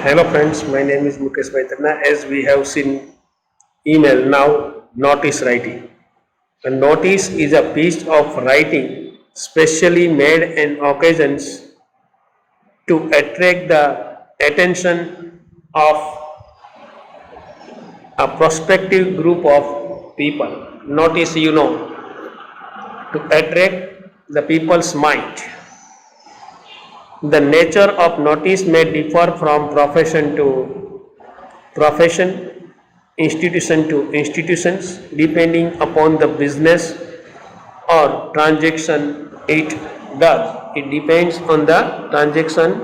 Hello friends, my name is Mukesh Vaidyanathan. As we have seen email now, notice writing. A notice is a piece of writing specially made in occasions to attract the attention of a prospective group of people. Notice to attract the people's mind. The nature of notice may differ from profession to profession, institution to institutions, depending upon the business or transaction it does. It depends on the transaction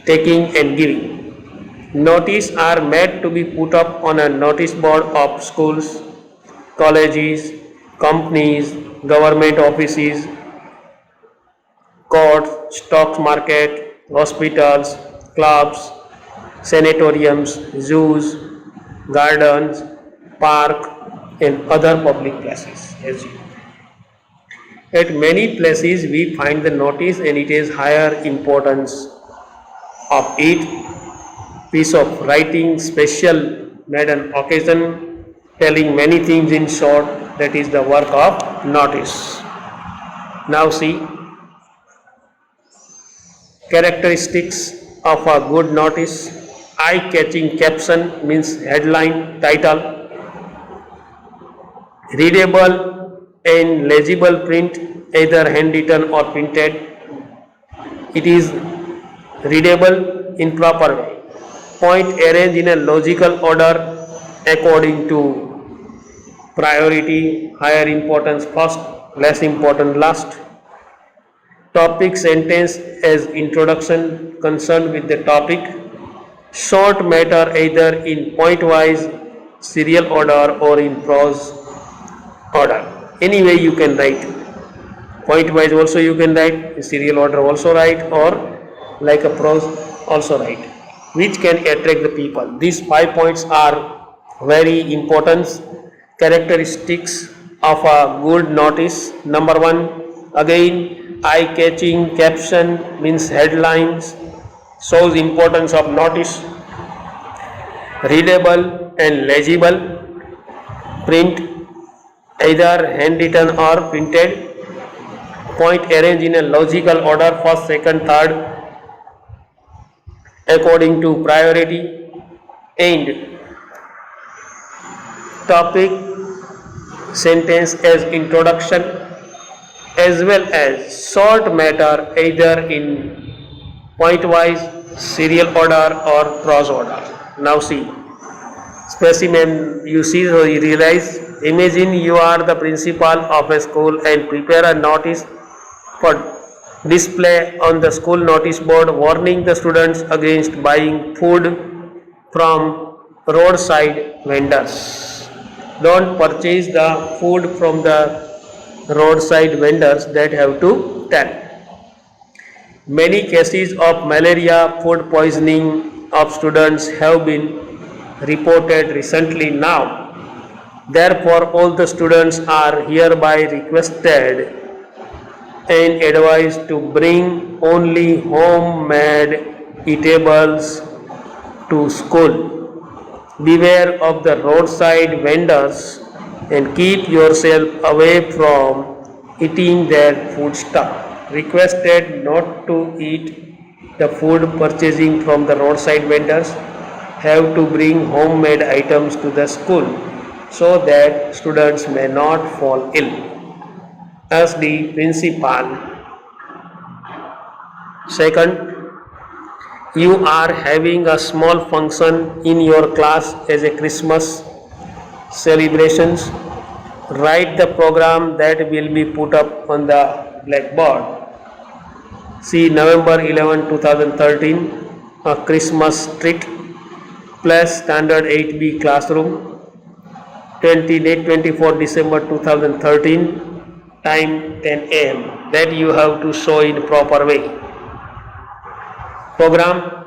taking and giving. Notice are made to be put up on a notice board of schools, colleges, companies, government offices, courts, stock market, hospitals, clubs, sanatoriums, zoos, gardens, park, and other public places. At many places we find the notice and it is higher importance of it piece of writing special made an occasion telling many things in short, that is the work of notice. Now see characteristics of a good notice. Eye-catching caption means headline, title, readable and legible print, either handwritten or printed. It is readable in proper way. Point arranged in a logical order according to priority, higher importance first, less important last. Topic sentence as introduction concerned with the topic. Short matter either in point-wise serial order or in prose order. Any way you can write. Point-wise also you can write, in serial order also write, or like a prose also write, which can attract the people. These 5 points are very important characteristics of a good notice. Number 1, again, eye-catching caption means headlines, shows importance of notice. Readable and legible print, either handwritten or printed. Point arranged in a logical order, first, second, third, according to priority. And topic sentence as introduction, as well as short matter either in point-wise serial order or prose order. Now see specimen, you see, so you realize. Imagine you are the principal of a school and prepare a notice for display on the school notice board warning the students against buying food from roadside vendors. Don't purchase the food from the roadside vendors, that have to tell. Many cases of malaria, food poisoning of students have been reported recently now. Therefore, all the students are hereby requested and advised to bring only homemade eatables to school. Beware of the roadside vendors and keep yourself away from eating their food stuff. Requested not to eat the food purchasing from the roadside vendors, have to bring homemade items to the school so that students may not fall ill. As the principal. Second, you are having a small function in your class as a Christmas celebrations. Write the program that will be put up on the blackboard. See November 11, 2013, a Christmas treat plus standard 8B classroom. 24 December 2013, time 10 am. That you have to show in proper way. Program: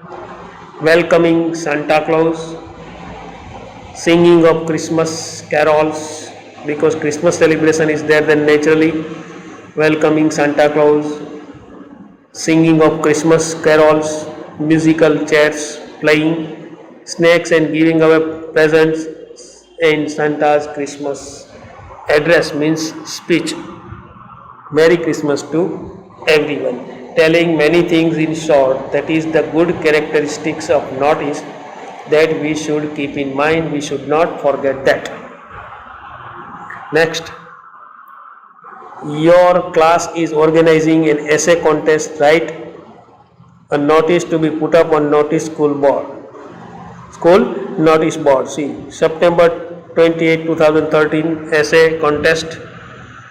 welcoming Santa Claus, singing of Christmas carols, because Christmas celebration is there, then naturally welcoming Santa Claus, singing of Christmas carols, musical chairs playing, snacks and giving away presents, and Santa's Christmas address means speech. Merry Christmas to everyone. Telling many things in short, that is the good characteristics of Northeast that we should keep in mind. We should not forget that. Next, your class is organizing an essay contest, right? A notice to be put up on notice school board. School notice board. See, September 28, 2013 essay contest.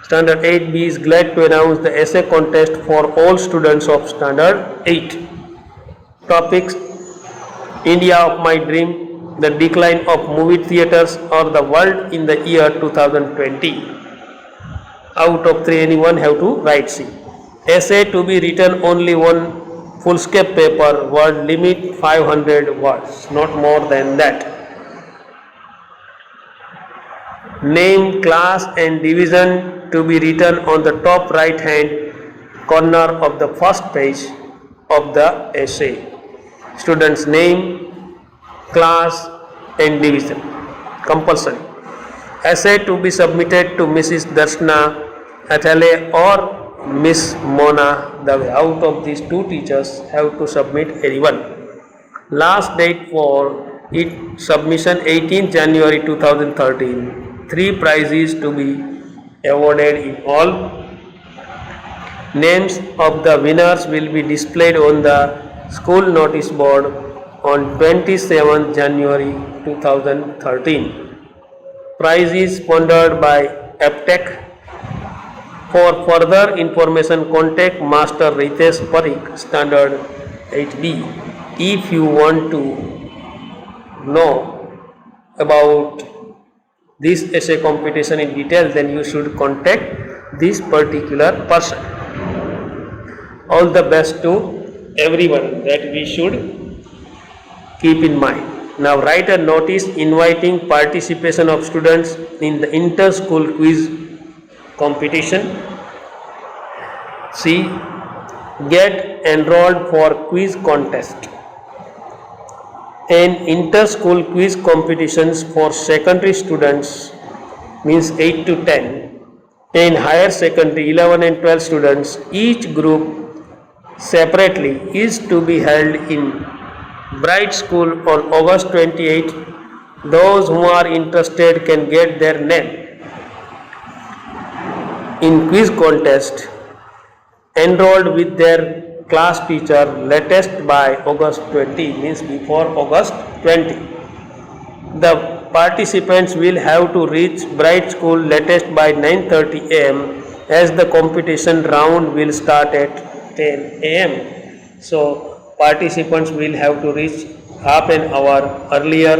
Standard 8B is glad to announce the essay contest for all students of Standard 8. Topics: India of my dream, the decline of movie theaters, or the world in the year 2020. Out of 3, anyone have to write. C. Essay to be written only one foolscap paper, word limit 500 words, not more than that. Name, class and division to be written on the top right hand corner of the first page of the essay. Student's name, class and division. Compulsory. Essay to be submitted to Mrs. Darshana Athale or Miss Mona Dave. Out of these two teachers have to submit anyone. Last date for it submission 18 January 2013. 3 prizes to be awarded in all. Names of the winners will be displayed on the school notice board on 27 January 2013. Prize is sponsored by APTEC. For further information, contact Master Ritesh Parikh, Standard 8B. If you want to know about this essay competition in detail, then you should contact this particular person. All the best to everyone, that we should keep in mind. Now write a notice inviting participation of students in the inter-school quiz competition. C. Get enrolled for quiz contest. And inter-school quiz competitions for secondary students means 8 to 10, and higher secondary 11 and 12 students, each group separately, is to be held in Bright School on August 28. Those who are interested can get their name in quiz contest enrolled with their class teacher latest by August 20, means before August 20. The participants will have to reach Bright School latest by 9:30 am, as the competition round will start at 10 am. So participants will have to reach half an hour earlier,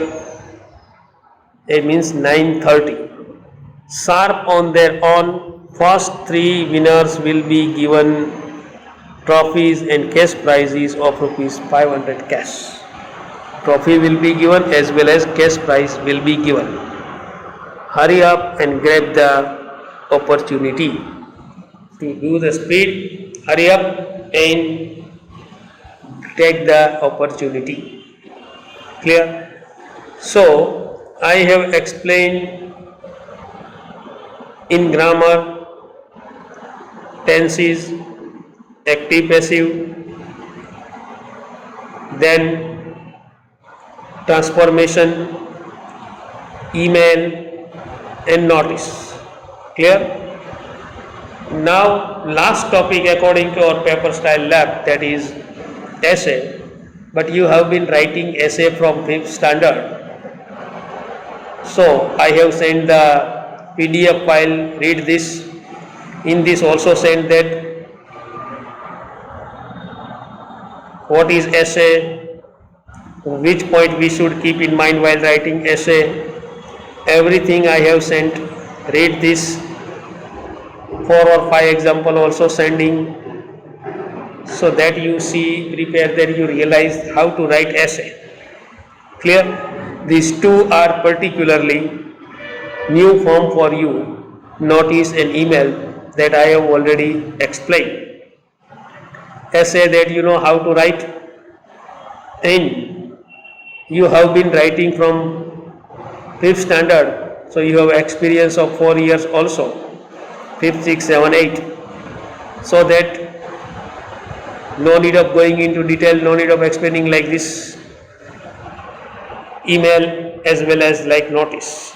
it means 9:30. Sharp on their own. First 3 winners will be given trophies and cash prizes of rupees 500 cash. Trophy will be given as well as cash prize will be given. Hurry up and grab the opportunity. To do the speed, hurry up and take the opportunity. Clear? So I have explained in grammar, tenses, active passive, then transformation, email and notice. Clear? Now last topic according to our paper style lab, that is essay. But you have been writing essay from 5th standard. So I have sent the PDF file, read this. In this also send that what is essay, which point we should keep in mind while writing essay. Everything I have sent, read this. 4 or 5 example also sending, so that you see, prepare, that you realize how to write essay. Clear? These 2 are particularly new form for you, notice and email, that I have already explained. Essay, that you know how to write, and you have been writing from fifth standard, so you have experience of 4 years also, fifth, sixth, seven, eight. So that no need of going into detail, no need of explaining like this email as well as like notice.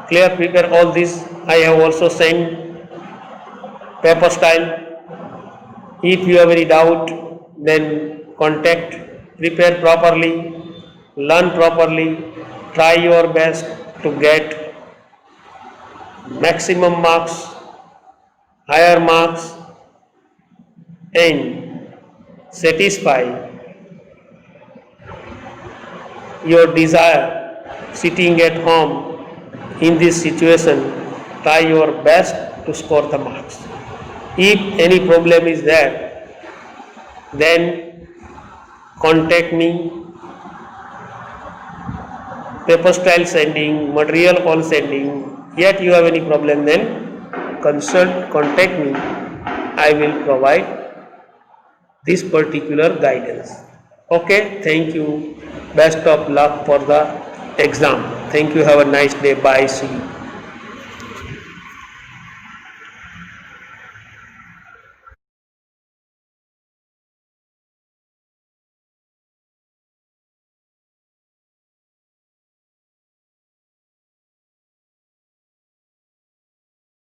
Clear, prepare all this. I have also sent paper style. If you have any doubt, then contact, prepare properly, learn properly, try your best to get maximum marks, higher marks, and satisfy your desire sitting at home in this situation. Try your best to score the marks. If any problem is there, then contact me. Paper style sending, material all sending. Yet you have any problem, then contact me. I will provide this particular guidance. Okay, thank you. Best of luck for the exam. Thank you. Have a nice day. Bye. See you.